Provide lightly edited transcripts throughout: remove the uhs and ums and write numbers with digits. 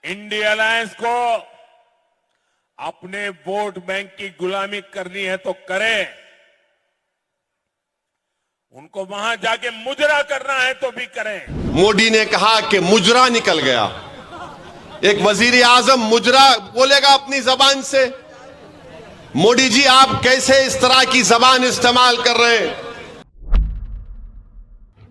India alliance को अपने vote bank की गुलामी करनी है तो करें, उनको वहां जाके मुजरा करना है तो भी करें। मोदी ने कहा कि मुजरा निकल गया। एक वजीर आजम मुजरा बोलेगा अपनी जबान से? मोदी जी, आप कैसे इस तरह की जबान इस्तेमाल कर रहे हैं?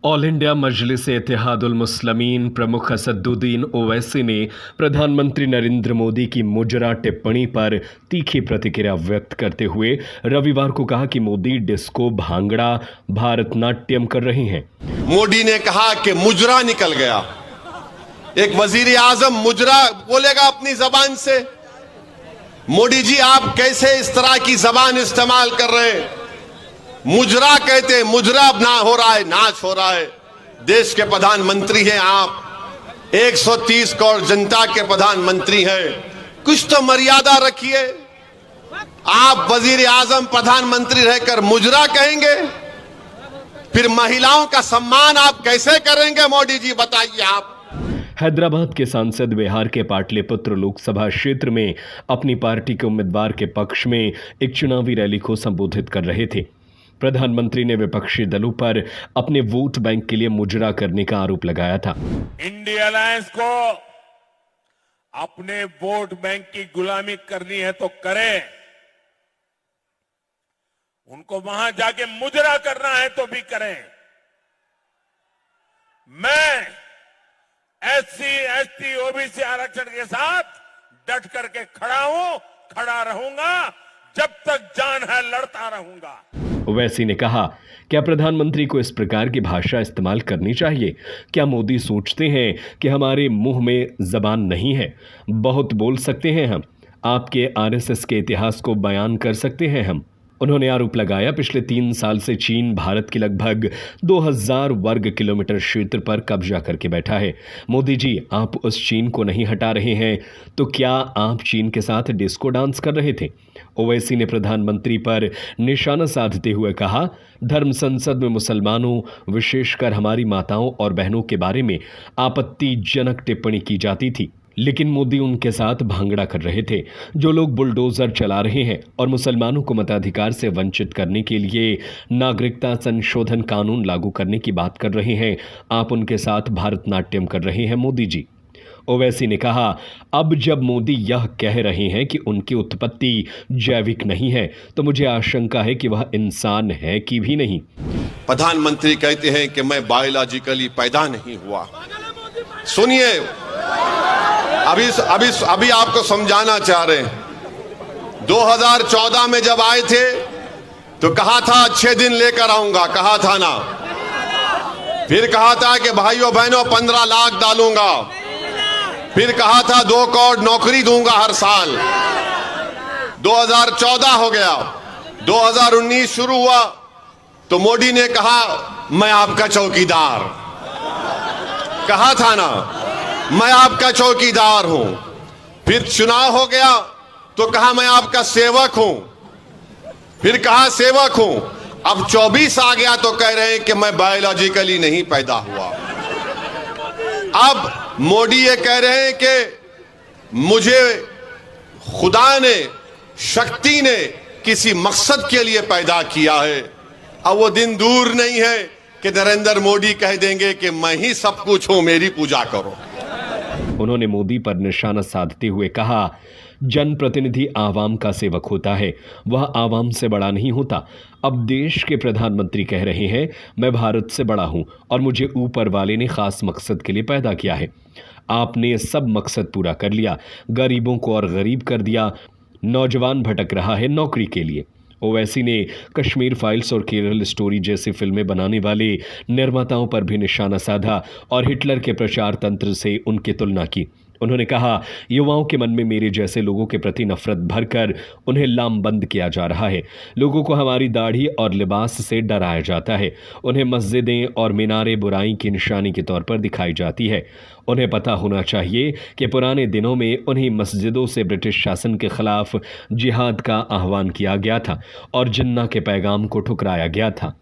ऑल इंडिया मजलिस इत्तेहादुल मुस्लिमीन प्रमुख असदुद्दीन ओवैसी ने प्रधानमंत्री नरेंद्र मोदी की मुजरा टिप्पणी पर तीखी प्रतिक्रिया व्यक्त करते हुए रविवार को कहा कि मोदी डिस्को भांगड़ा भारतनाट्यम कर रहे हैं। मोदी ने कहा कि मुजरा निकल गया। एक वजीर आजम मुजरा बोलेगा अपनी जबान से? मोदी जी, आप कैसे इस तरह की जबान इस्तेमाल कर रहे हैं? मुजरा कहते, मुजरा ना हो रहा है, नाच हो रहा है। देश के प्रधानमंत्री हैं आप, 130 करोड़ जनता के प्रधानमंत्री हैं, कुछ तो मर्यादा रखिए। आप वजीर आजम प्रधानमंत्री रहकर मुजरा कहेंगे? फिर महिलाओं का सम्मान आप कैसे करेंगे मोदी जी, बताइए आप। हैदराबाद के सांसद बिहार के पाटलिपुत्र लोकसभा क्षेत्र में अपनी पार्टी के उम्मीदवार के पक्ष में एक चुनावी रैली को संबोधित कर रहे थे। प्रधानमंत्री ने विपक्षी दलों पर अपने वोट बैंक के लिए मुजरा करने का आरोप लगाया था। इंडिया अलायंस को अपने वोट बैंक की गुलामी करनी है तो करें, उनको वहां जाके मुजरा करना है तो भी करें। मैं एससी, एसटी, ओबीसी आरक्षण के साथ डट करके खड़ा हूं, खड़ा रहूंगा, जब तक जान है लड़ता रहूंगा। ओवैसी ने कहा, क्या प्रधानमंत्री को इस प्रकार की भाषा इस्तेमाल करनी चाहिए? क्या मोदी सोचते हैं कि हमारे मुंह में जबान नहीं है? बहुत बोल सकते हैं हम, आपके आरएसएस के इतिहास को बयान कर सकते हैं हम। उन्होंने आरोप लगाया, पिछले 3 साल से चीन भारत की लगभग 2000 वर्ग किलोमीटर क्षेत्र पर कब्जा करके बैठा है। मोदी जी, आप उस चीन को नहीं हटा रहे हैं तो क्या आप चीन के साथ डिस्को डांस कर रहे थे? ओवैसी ने प्रधानमंत्री पर निशाना साधते हुए कहा, धर्म संसद में मुसलमानों, विशेषकर हमारी माताओं और बहनों के बारे में आपत्तिजनक टिप्पणी की जाती थी, लेकिन मोदी उनके साथ भांगड़ा कर रहे थे। जो लोग बुलडोजर चला रहे हैं और मुसलमानों को मताधिकार से वंचित करने के लिए नागरिकता संशोधन कानून लागू करने की बात कर रहे हैं, आप उनके साथ भारतनाट्यम कर रहे हैं मोदी जी। ओवैसी ने कहा, अब जब मोदी यह कह रहे हैं कि उनकी उत्पत्ति जैविक नहीं है, तो मुझे आशंका है कि वह इंसान है कि भी नहीं। प्रधानमंत्री कहते हैं कि मैं बायोलॉजिकली पैदा नहीं हुआ। सुनिए, अभी आपको समझाना चाह रहे हैं। 2014 में जब आए थे तो कहा था अच्छे दिन लेकर आऊंगा, कहा था ना। फिर कहा था कि भाइयों बहनों 15 लाख डालूंगा। फिर कहा था 2 करोड़ नौकरी दूंगा हर साल। 2014 हो गया, 2019 शुरू हुआ तो मोदी ने कहा मैं आपका चौकीदार, कहा था ना, मैं आपका चौकीदार हूं। फिर चुनाव हो गया तो कहा मैं आपका सेवक हूं, फिर कहा सेवक हूं। अब 24 आ गया तो कह रहे हैं कि मैं बायोलॉजिकली नहीं पैदा हुआ। अब मोदी ये कह रहे हैं कि मुझे खुदा ने, शक्ति ने किसी मकसद के लिए पैदा किया है। अब वो दिन दूर नहीं है कि नरेंद्र मोदी कह देंगे कि मैं ही सब कुछ हूं, मेरी पूजा करो। उन्होंने मोदी पर निशाना साधते हुए कहा, जनप्रतिनिधि आवाम का सेवक होता है, वह आवाम से बड़ा नहीं होता। अब देश के प्रधानमंत्री कह रहे हैं मैं भारत से बड़ा हूं और मुझे ऊपर वाले ने खास मकसद के लिए पैदा किया है। आपने सब मकसद पूरा कर लिया, गरीबों को और गरीब कर दिया, नौजवान भटक रहा है नौकरी के लिए। ओवैसी ने कश्मीर फाइल्स और केरल स्टोरी जैसी फिल्में बनाने वाले निर्माताओं पर भी निशाना साधा और हिटलर के प्रचार तंत्र से उनकी तुलना की। उन्होंने कहा, युवाओं के मन में मेरे जैसे लोगों के प्रति नफरत भरकर उन्हें लामबंद किया जा रहा है। लोगों को हमारी दाढ़ी और लिबास से डराया जाता है। उन्हें मस्जिदें और मीनारें बुराई की निशानी के तौर पर दिखाई जाती है। उन्हें पता होना चाहिए कि पुराने दिनों में उन्हीं मस्जिदों से ब्रिटिश शासन के खिलाफ जिहाद का आह्वान किया गया था और जिन्ना के पैगाम को ठुकराया गया था।